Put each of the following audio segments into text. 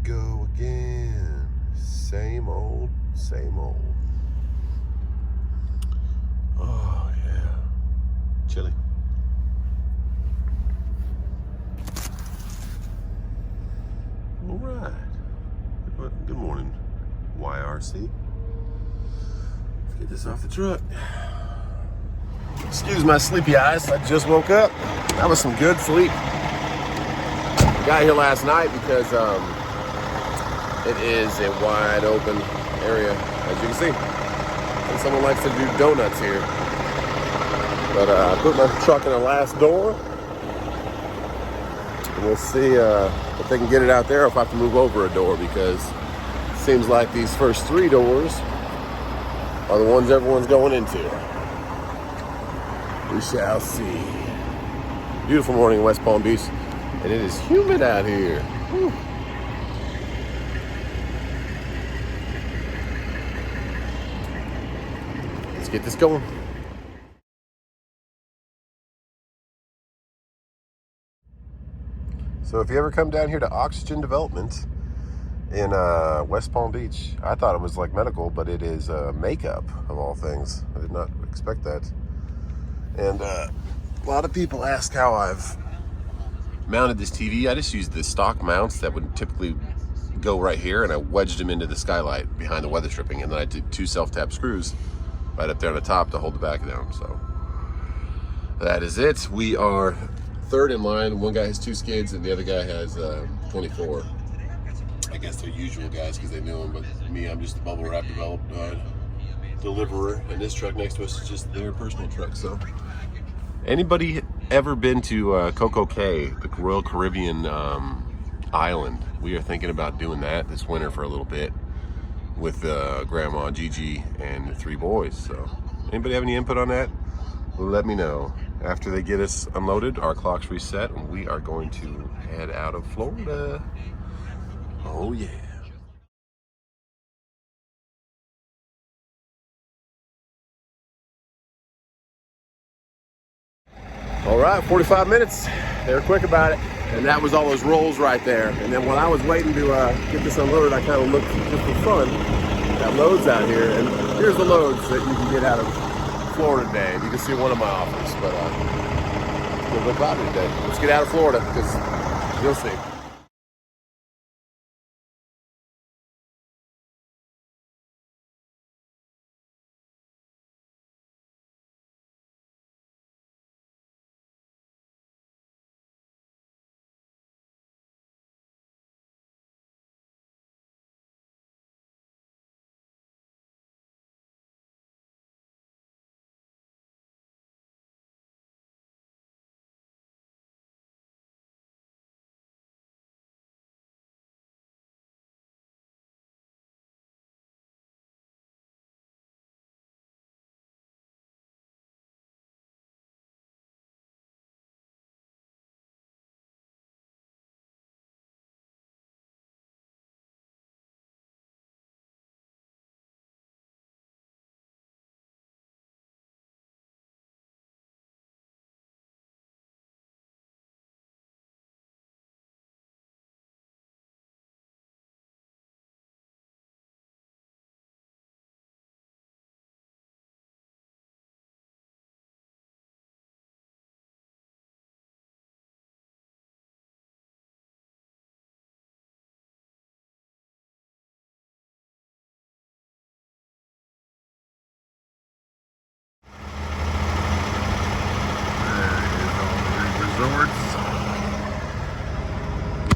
go again. Same old, same old. Oh, yeah. Chilly. All right. Good morning, YRC. Let's get this off the truck. Excuse my sleepy eyes. I just woke up. That was some good sleep. Got here last night because it is a wide open area, as you can see. And someone likes to do donuts here. But I put my truck in the last door. And we'll see if they can get it out there or if I have to move over a door, because it seems like these first 3 doors are the ones everyone's going into. We shall see. Beautiful morning in West Palm Beach. And it is humid out here. Whew. Let's get this going. So if you ever come down here to Oxygen Development in West Palm Beach, I thought it was like medical, but it is makeup of all things. I did not expect that. And a lot of people ask how I've mounted this TV. I just used the stock mounts that would typically go right here, and I wedged them into the skylight behind the weather stripping, and then I did 2 self-tap screws right up there on the top to hold the back down. So that is it. We are 3rd in line. One guy has 2 skids and the other guy has 24. I guess they're usual guys because they knew him, but me, I'm just a bubble wrap deliverer, and this truck next to us is just their personal truck. So anybody ever been to Coco Cay, the Royal Caribbean island? We are thinking about doing that this winter for a little bit with Grandma, Gigi, and the 3 boys. So anybody have any input on that? Let me know. After they get us unloaded, our clocks reset, and we are going to head out of Florida. Oh yeah. All right, 45 minutes. They were quick about it. And that was all those rolls right there. And then when I was waiting to get this unloaded, I kind of looked just for fun at loads out here. And here's the loads that you can get out of Florida today. You can see one in my office, but a little bit cloudy today. Let's get out of Florida, because you'll see.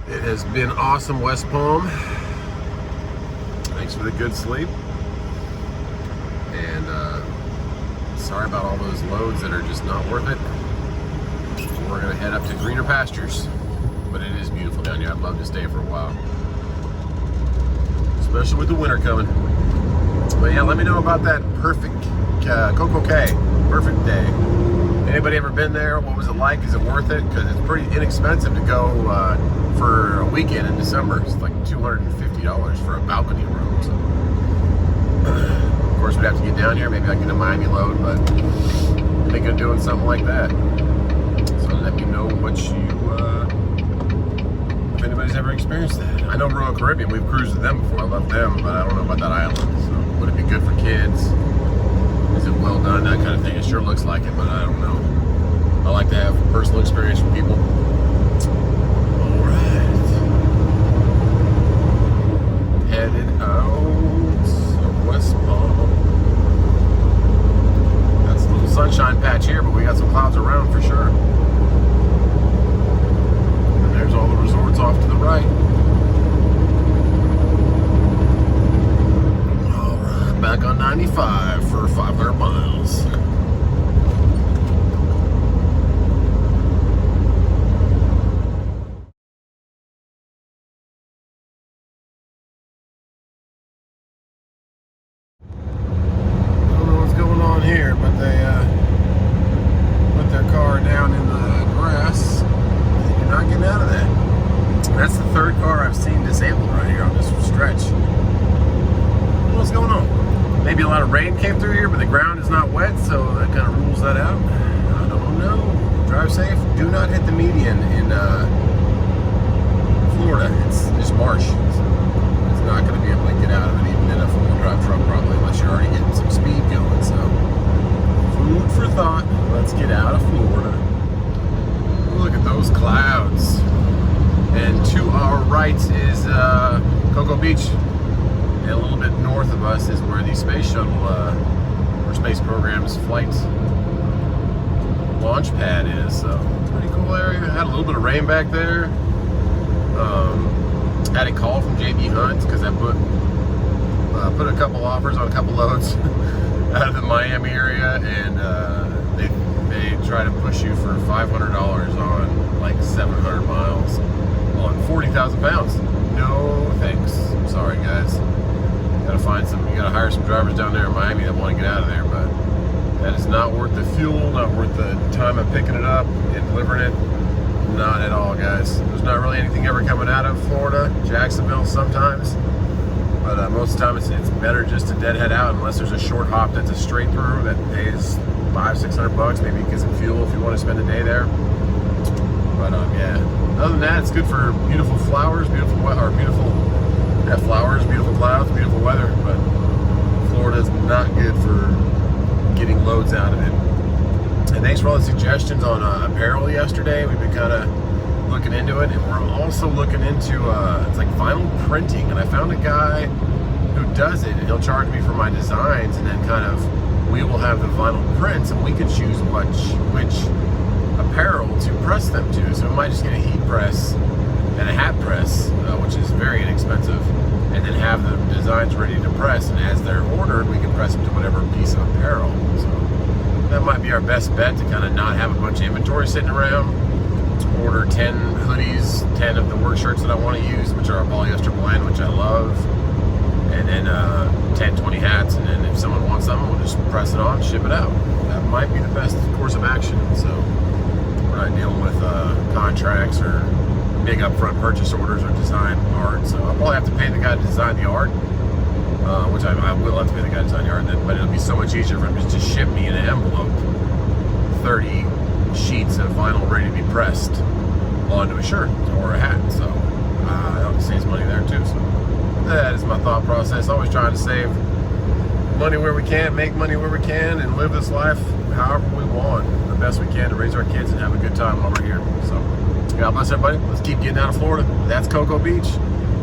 It has been awesome, West Palm. Thanks for the good sleep. And sorry about all those loads that are just not worth it. We're gonna head up to greener pastures. But it is beautiful down here. I'd love to stay for a while, especially with the winter coming. But yeah, let me know about that perfect Coco Cay, perfect day. Anybody ever been there? What was it like? Is it worth it? Because it's pretty inexpensive to go for a weekend in December. It's like $250 for a balcony room. So, of course, we'd have to get down here. Maybe I can get a Miami load, but I'm thinking of doing something like that. So let me know what you if anybody's ever experienced that. I know Royal Caribbean, we've cruised with them before, I love them, but I don't know about that island. So would it be good for kids? Is it well done, that kind of thing? It sure looks like it, but I don't know. I like to have personal experience from people. Alright. Headed out of West Palm. That's a little sunshine patch here, but we got some clouds around for sure. And there's all the resorts off to the right. Alright, back on 95 for 500 miles. Here, but they put their car down in the grass. You're not getting out of that. That's the third car I've seen disabled right here on this stretch. What's going on? Maybe a lot of rain came through here, but the ground is not wet, so that kind of rules that out. I don't know. Drive safe. Do not hit the median in Florida. It's just marsh. It's not going to be able to get out of it even in a four-wheel drive truck probably, unless you're already getting some speed going. So food for thought. Let's get out of Florida. Look at those clouds. And to our right is Cocoa Beach. And a little bit north of us is where the space shuttle or space program's flight launch pad is. So pretty cool area. Had a little bit of rain back there. Had a call from JB Hunt because I put a couple offers on a couple loads out of the Miami area, and they try to push you for $500 on like 700 miles on 40,000 pounds. No thanks. I'm sorry, guys. You gotta hire some drivers down there in Miami that want to get out of there, but that is not worth the fuel, not worth the time of picking it up and delivering it. Not at all, guys. There's not really anything ever coming out of Florida. Jacksonville sometimes, but most of the time it's better just to deadhead out unless there's a short hop that's a straight through that pays $500-600, maybe get some fuel if you want to spend a day there. But yeah, other than that, it's good for beautiful flowers, beautiful flowers, beautiful clouds, beautiful weather. But Florida's not good for getting loads out of it. And thanks for all the suggestions on apparel yesterday. We've been kind of looking into it, and we're also looking into it's like vinyl printing. And I found a guy who does it, and he'll charge me for my designs, and then kind of we will have the vinyl prints, and we can choose which apparel to press them to. So we might just get a heat press and a hat press, which is very inexpensive, and then have the designs ready to press. And as they're ordered, we can press them to whatever piece of apparel. So that might be our best bet, to kind of not have a bunch of inventory sitting around. Order 10 hoodies, 10 of the work shirts that I want to use, which are a polyester blend, which I love, and then 10, 20 hats, and then if someone wants something, we'll just press it on, ship it out. That might be the best course of action. So we're not dealing with contracts or big upfront purchase orders or design art. So I'll probably have to pay the guy to design the art, which I will have to pay the guy to design the art, but it'll be so much easier for him to just ship me in an envelope 30 sheets of vinyl ready to be pressed onto a shirt or a hat. So that'll save money there too. So that is my thought process. Always trying to save money where we can, make money where we can, and live this life however we want, the best we can, to raise our kids and have a good time while we're here. So God bless everybody. Let's keep getting out of Florida. That's Cocoa Beach.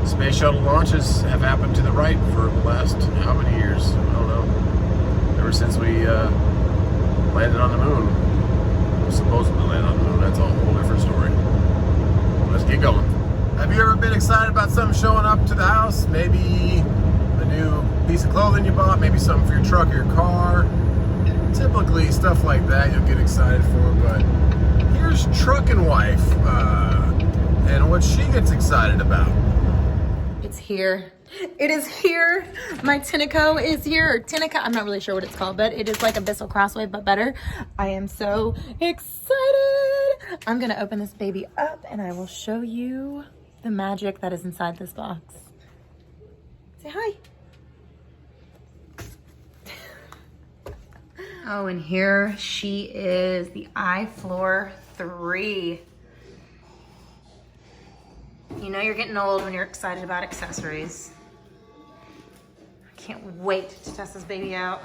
Space shuttle launches have happened to the right for the last how many years? I don't know. Ever since we landed on the moon. Supposedly landed on the moon. That's a whole different story. Let's get going. Have you ever been excited about something showing up to the house? Maybe a new piece of clothing you bought, maybe something for your truck or your car. Typically stuff like that you'll get excited for, but here's Truckin' Wife and what she gets excited about. It's here. It is here. My Tineco is here. Or Tineco, I'm not really sure what it's called, but it is like a Bissell Crossway, but better. I am so excited. I'm gonna open this baby up and I will show you the magic that is inside this box. Say hi. Oh, and here she is, the iFloor 3. You know you're getting old when you're excited about accessories. I can't wait to test this baby out.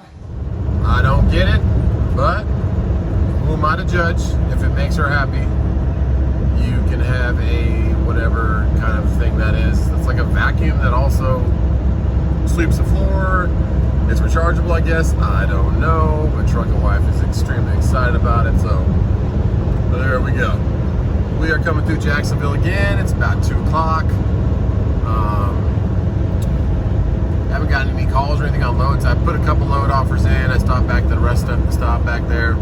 I don't get it, but who am I to judge? If it makes her happy, you can have a whatever kind of thing that is. It's like a vacuum that also sweeps the floor. It's rechargeable, I guess. I don't know, but Truck and Wife is extremely excited about it, so there we go. We are coming through Jacksonville again. It's about 2 o'clock. Haven't gotten any calls or anything on loads. I put a couple load offers in. I stopped back to the rest of the stop back there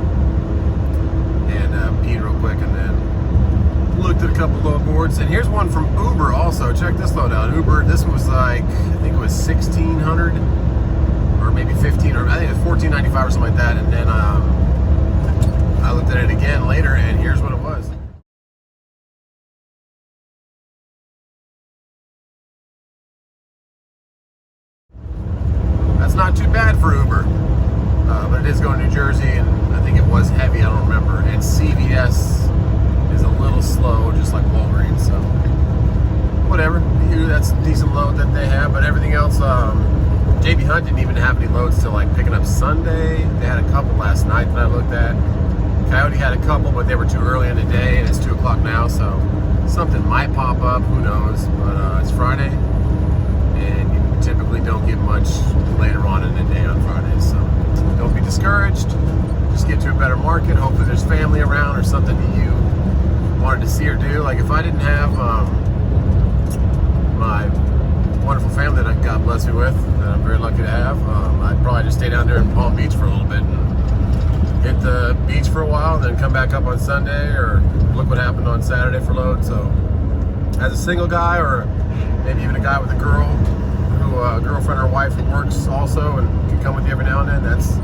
and peed real quick, and then looked at a couple load boards. And here's one from Uber also. Check this load out. Uber, this was like, I think it was 1,600 or maybe 15, or I think it was 14.95 or something like that. And then I looked at it again later, and here's what it was. That's not too bad for Uber, but it is going to New Jersey, and I think it was heavy. I don't remember. And CVS is a little slow, just like Walgreens. So whatever. That's a decent load that they have, but everything else. JB Hunt didn't even have any loads till like picking up Sunday. They had a couple last night that I looked at. Coyote had a couple, but they were too early in the day, and it's 2 o'clock now, so something might pop up. Who knows? But it's Friday, and you typically don't get much later on in the day on Fridays, so don't be discouraged. Just get to a better market. Hopefully there's family around or something that you wanted to see or do. Like if I didn't have my wonderful family that God bless me with, that I'm very lucky to have, I'd probably just stay down there in Palm Beach for a little bit and hit the beach for a while, and then come back up on Sunday, or look what happened on Saturday for load. So as a single guy, or maybe even a guy with a girl, who a girlfriend or wife who works also and can come with you every now and then, that's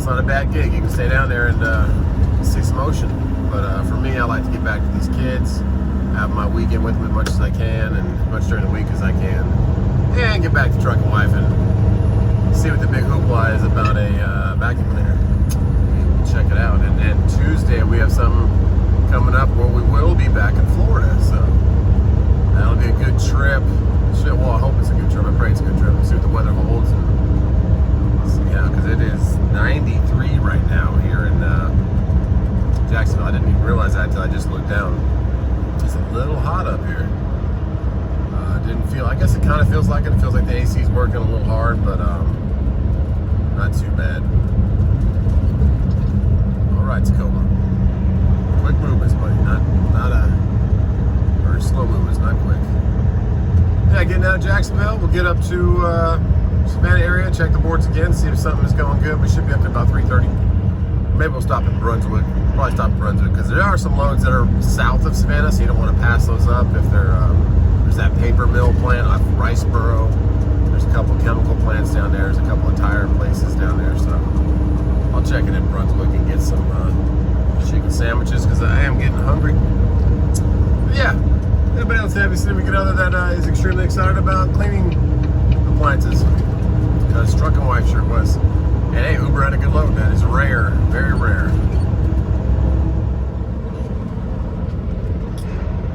not a bad gig. You can stay down there and see some ocean. But for me, I like to get back to these kids, have my weekend with them as much as I can, and as much during the week as I can, and get back to Truck and Wife and see what the big hoopla is about a vacuum cleaner. Check it out. And then Tuesday we have something coming up where we will be back in Florida, so that'll be a good trip. Well, I hope it's a good trip. I pray it's a good trip. We'll see what the weather holds. And, yeah, because it is 93 right now here in Jacksonville. I didn't even realize that until I just looked down. It's a little hot up here. Didn't feel, I guess it kind of feels like it. It feels like the AC is working a little hard, but not too bad. All right, Tacoma. Quick movements, buddy. Not or slow movements, not quick. Yeah, getting out of Jacksonville, we'll get up to Savannah area, check the boards again, see if something is going good. We should be up to about 3:30. Maybe we'll stop in Brunswick. Probably stop in Brunswick, because there are some loads that are south of Savannah, so you don't want to pass those up. If there's that paper mill plant off Riceboro. There's a couple chemical plants down there. There's a couple of tire places down there, so I'll check it in Brunswick and get some chicken sandwiches, because I am getting hungry. But yeah. Anybody else have a significant other that is extremely excited about cleaning appliances? Because Truck and Wife sure was. And hey, Uber had a good load. That is rare, very rare.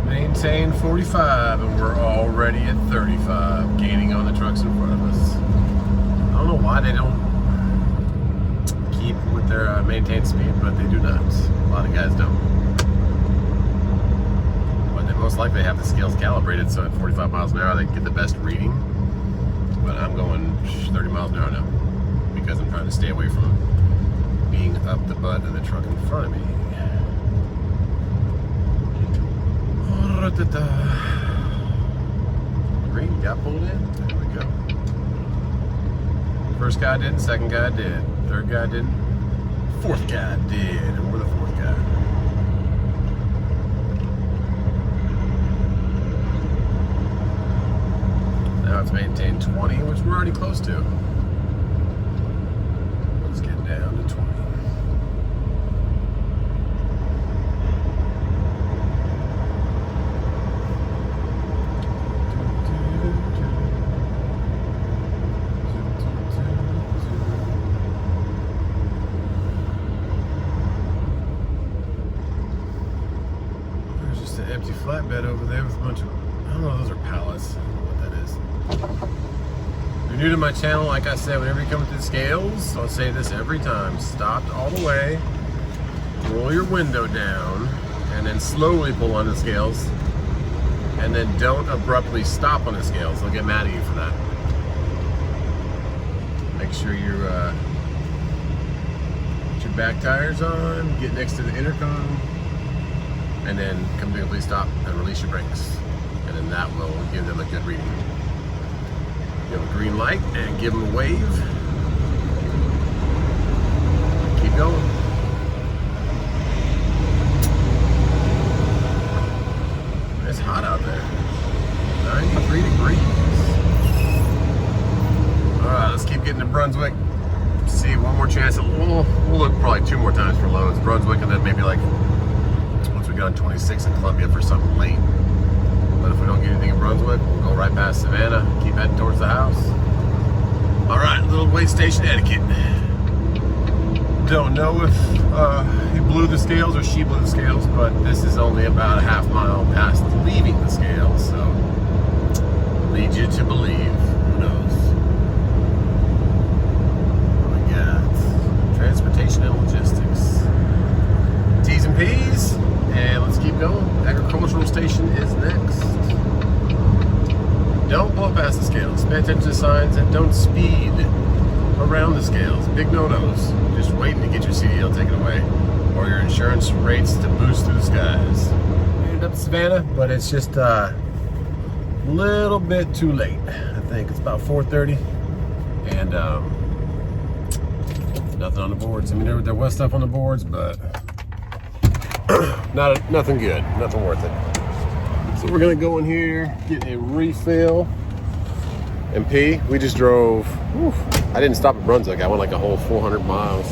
Maintain 45, and we're already at 35, gaining on the trucks in front of us. I don't know why they don't keep with their maintained speed, but they do not. A lot of guys don't. Most likely have the scales calibrated, so at 45 miles an hour they can get the best reading. But I'm going 30 miles an hour now because I'm trying to stay away from being up the butt of the truck in front of me. Green got pulled in. There we go. First guy didn't, second guy did, third guy didn't, fourth guy did, and we're the fourth guy. Now it's maintained 20, which we're already close to. Let's get down to 20. empty flatbed over there with a bunch of, I don't know, those are pallets. I don't know what that is. If you're new to my channel, like I said, whenever you come to the scales, I'll say this every time, stop all the way, roll your window down, and then slowly pull on the scales, and then don't abruptly stop on the scales. They'll get mad at you for that. Make sure you put your back tires on, get next to the intercom, and then come to a complete stop and release your brakes. And then that will give them a good reading. Give them a green light and give them a wave. Keep going. It's hot out there. 93 degrees. Alright, let's keep getting to Brunswick. See, one more chance. We'll look probably 2 more times for loads. Brunswick, and then maybe like once we get on 26 in Columbia for something late. But if we don't get anything in Brunswick, we'll go right past Savannah, keep heading towards the house. Alright, little weigh station etiquette. Don't know if he blew the scales or she blew the scales, but this is only about a half mile past leaving the scales, so lead you to believe. Who knows? What we got? Transportation and logistics. T's and P's, and let's keep going. Agricultural station is next. Don't blow past the scales. Pay attention to signs and don't speed around the scales. Big no-nos. Just waiting to get your CDL taken away, or your insurance rates to boost through the skies. We ended up in Savannah, but it's just a little bit too late. I think it's about 4:30, and nothing on the boards. I mean, there was stuff on the boards, but nothing good, nothing worth it. So we're gonna go in here, get a refill, and pee. We just drove. Whew, I didn't stop at Brunswick. I went like a whole 400 miles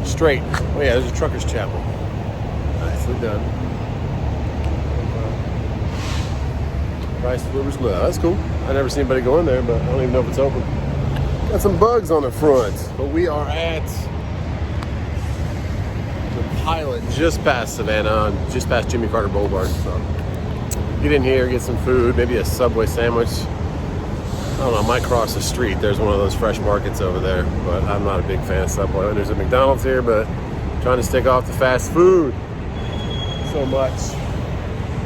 straight. Oh yeah, there's a trucker's chapel. Nicely done. Price delivers low. That's cool. I never seen anybody go in there, but I don't even know if it's open. Got some bugs on the front, but we are at the Pilot, just past Savannah, just past Jimmy Carter Boulevard. So get in here, get some food, maybe a Subway sandwich. I don't know, I might cross the street. There's one of those fresh markets over there, but I'm not a big fan of Subway. There's a McDonald's here, but I'm trying to stick off the fast food so much.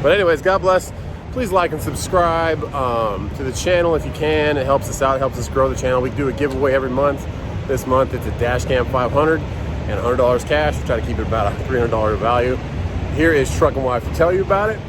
But anyways, God bless. Please like and subscribe to the channel if you can. It helps us out, it helps us grow the channel. We do a giveaway every month. This month it's a dash cam 500 and $100 cash. We try to keep it about a $300 value. Here is Truckin' Wife to tell you about it.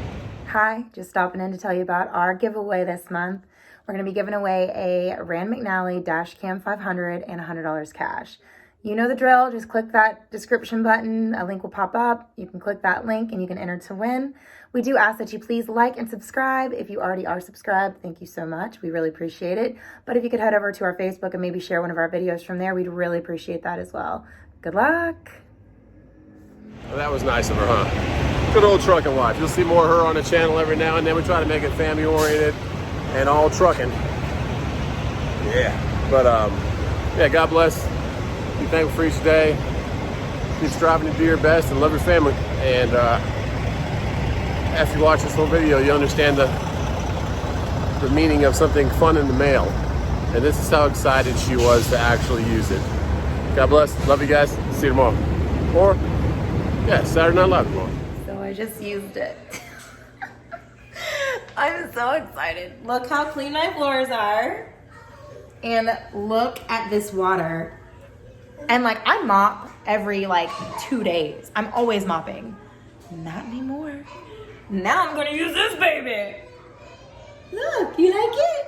Hi, just stopping in to tell you about our giveaway this month. We're going to be giving away a Rand McNally dash cam 500 and $100 cash. You know the drill. Just click that description button. A link will pop up. You can click that link and you can enter to win. We do ask that you please like and subscribe. If you already are subscribed, thank you so much. We really appreciate it. But if you could head over to our Facebook and maybe share one of our videos from there, we'd really appreciate that as well. Good luck. Well, that was nice of her, huh? Good old Truckin' Wife. You'll see more of her on the channel every now and then. We try to make it family oriented and all trucking. Yeah. But yeah, God bless. Be thankful for each day. Keep striving to do your best and love your family. And after you watch this whole video, you understand the meaning of something fun in the mail. And this is how excited she was to actually use it. God bless. Love you guys. See you tomorrow. Or, yeah, Saturday Night Live tomorrow. So I just used it. I'm so excited. Look how clean my floors are. And look at this water. And like I mop every like 2 days. I'm always mopping. Not anymore. Now I'm gonna use this baby. Look, you like it?